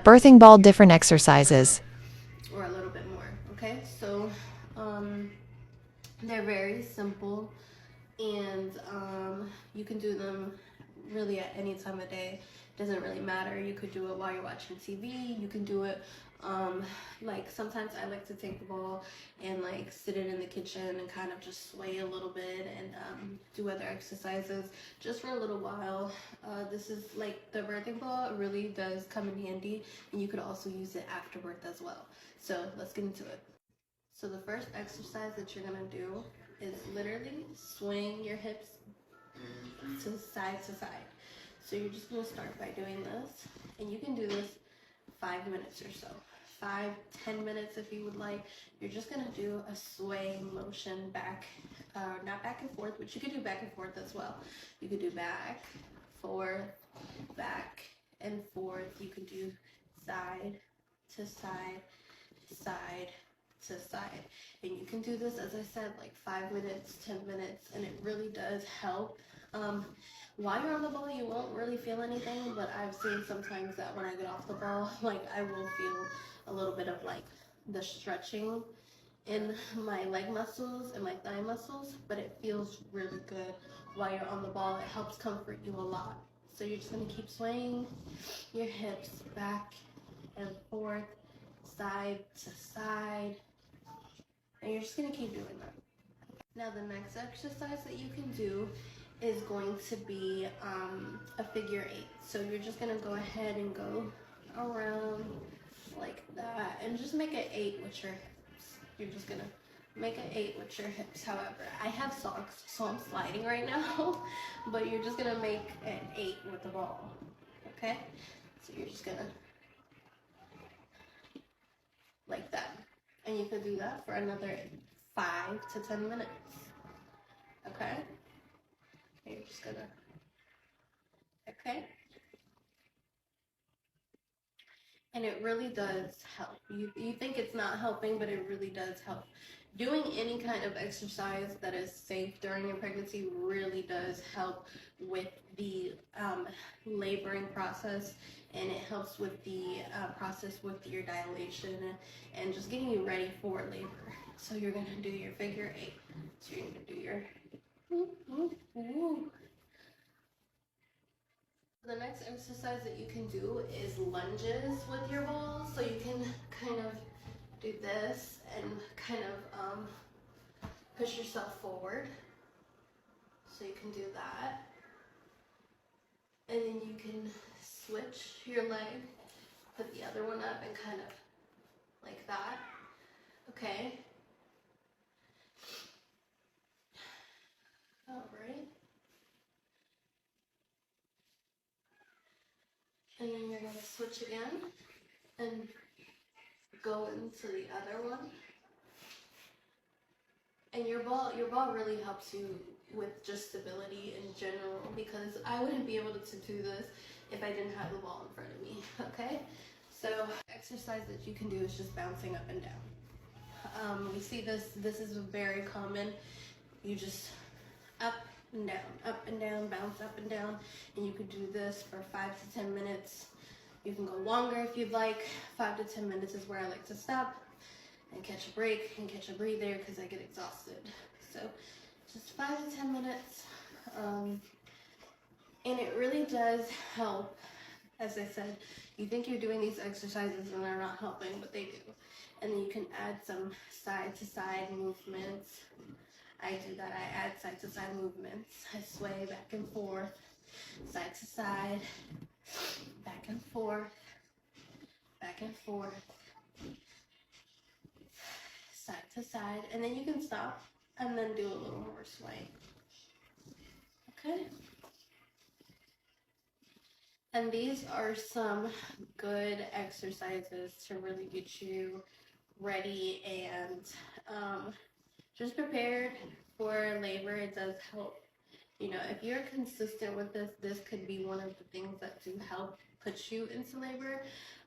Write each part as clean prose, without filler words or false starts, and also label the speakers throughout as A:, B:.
A: Birthing ball different exercises.
B: or a little bit more. Okay, so um, they're very simple, and you can do them really at any time of day. Doesn't really matter. You could do it while you're watching TV. You can do it um, like sometimes I like to take the ball and like sit it in the kitchen and kind of just sway a little bit and do other exercises just for a little while. This is like the birthing ball. It really does come in handy, and you could also use it after birth as well. So let's get into it. So the first exercise that you're gonna do is literally swing your hips to side to side. So you're just gonna start by doing this, and you can do this 5 minutes or so. 5, 10 minutes if you would like. You're just gonna do a swaying motion back, not back and forth, but you could do back and forth as well. You could do forth, back and forth. You could do side to side, side to side. And you can do this, as I said, like 5 minutes, 10 minutes, and it really does help. Um, while you're on the ball, you won't really feel anything, but I've seen sometimes that when I get off the ball, like I will feel a little bit of like the stretching in my leg muscles and my thigh muscles, but it feels really good while you're on the ball. It helps comfort you a lot. So you're just gonna keep swaying your hips back and forth, side to side, and you're just gonna keep doing that. Now the next exercise that you can do is going to be a figure eight. So you're just gonna go ahead and go around like that and just make an eight with your hips. You're just gonna make an eight with your hips. However, I have socks, so I'm sliding right now, but you're just gonna make an eight with the ball, okay? So you're just gonna, like that. And you can do that for another 5 to 10 minutes, okay? You're just gonna, okay? And it really does help. You think it's not helping, but it really does help. Doing any kind of exercise that is safe during your pregnancy really does help with the laboring process, and it helps with the process with your dilation and just getting you ready for labor. So you're gonna do your figure eight. So you're gonna do your woo, woo, woo. The next exercise that you can do is lunges with your balls. So you can kind of do this and kind of push yourself forward. So you can do that. And then you can switch your leg, put the other one up and kind of like that. Okay. All right. And then you're going to switch again and go into the other one. And your ball really helps you with just stability in general, because I wouldn't be able to do this if I didn't have the ball in front of me, okay? So exercise that you can do is just bouncing up and down. We see this is very common. You just up and down, bounce up and down, and you could do this for 5 to 10 minutes. You can go longer if you'd like. 5 to 10 minutes is where I like to stop and catch a break and catch a breather because I get exhausted. So just 5 to 10 minutes. And it really does help. As I said, you think you're doing these exercises and they're not helping, but they do. And then you can add some side to side movements. I do that. I add side to side movements. I sway back and forth, side to side, back and forth, back and forth, side to side. And then you can stop and then do a little more sway. Okay? And these are some good exercises to really get you ready and just prepared for labor. It does help. You know, if you're consistent with this could be one of the things that do help put you into labor.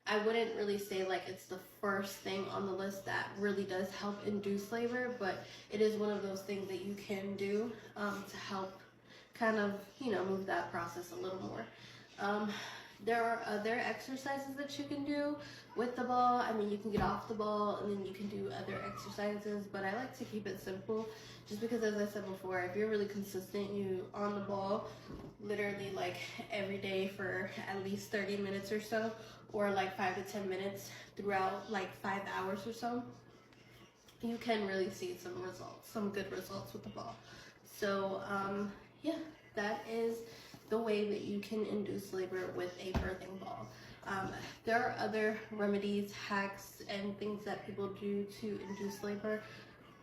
B: I wouldn't really say like it's the first thing on the list that really does help induce labor, but it is one of those things that you can do to help kind of, move that process a little more. There are other exercises that you can do with the ball. I mean, you can get off the ball and then you can do other exercises, but I like to keep it simple just because, as I said before, if you're really consistent, you on the ball literally like every day for at least 30 minutes or so, or like 5 to 10 minutes throughout like 5 hours or so, you can really see some results, some good results with the ball. So yeah, that is the way that you can induce labor with a birthing ball. There are other remedies, hacks, and things that people do to induce labor,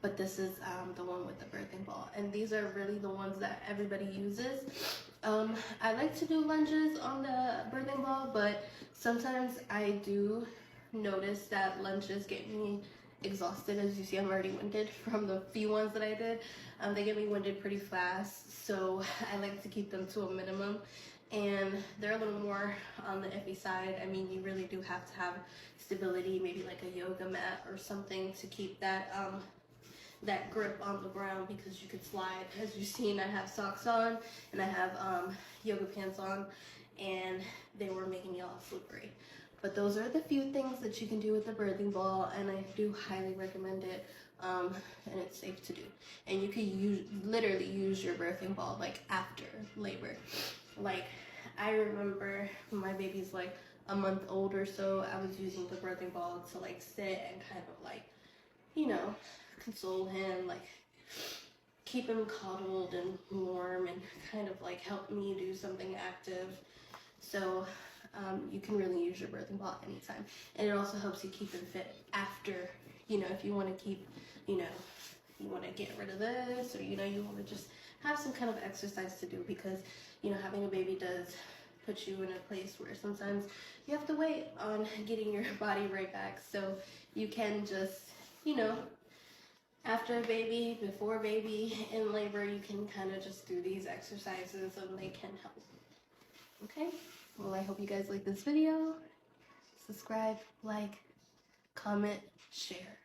B: but this is the one with the birthing ball, and these are really the ones that everybody uses. I like to do lunges on the birthing ball, but sometimes I do notice that lunges get me exhausted. As you see, I'm already winded from the few ones that I did. They get me winded pretty fast, so I like to keep them to a minimum, and they're a little more on the iffy side. I mean, you really do have to have stability, maybe like a yoga mat or something to keep that that grip on the ground, because you could slide. As you've seen, I have socks on and I have yoga pants on, and they were making me all slippery. But those are the few things that you can do with the birthing ball, and I do highly recommend it, and it's safe to do. And you can literally use your birthing ball like after labor. Like, I remember when my baby's like a month old or so, I was using the birthing ball to like sit and kind of like, you know, console him, like keep him cuddled and warm, and kind of like help me do something active. So you can really use your birthing ball anytime, and it also helps you keep him fit after. You know, if you want to keep, you know, you want to get rid of this, or you know, you want to just have some kind of exercise to do, because you know, having a baby does put you in a place where sometimes you have to wait on getting your body right back. So you can just, you know, after baby, before baby, in labor, you can kind of just do these exercises and they can help. Okay, well, I hope you guys like this video. Subscribe, like, comment, share.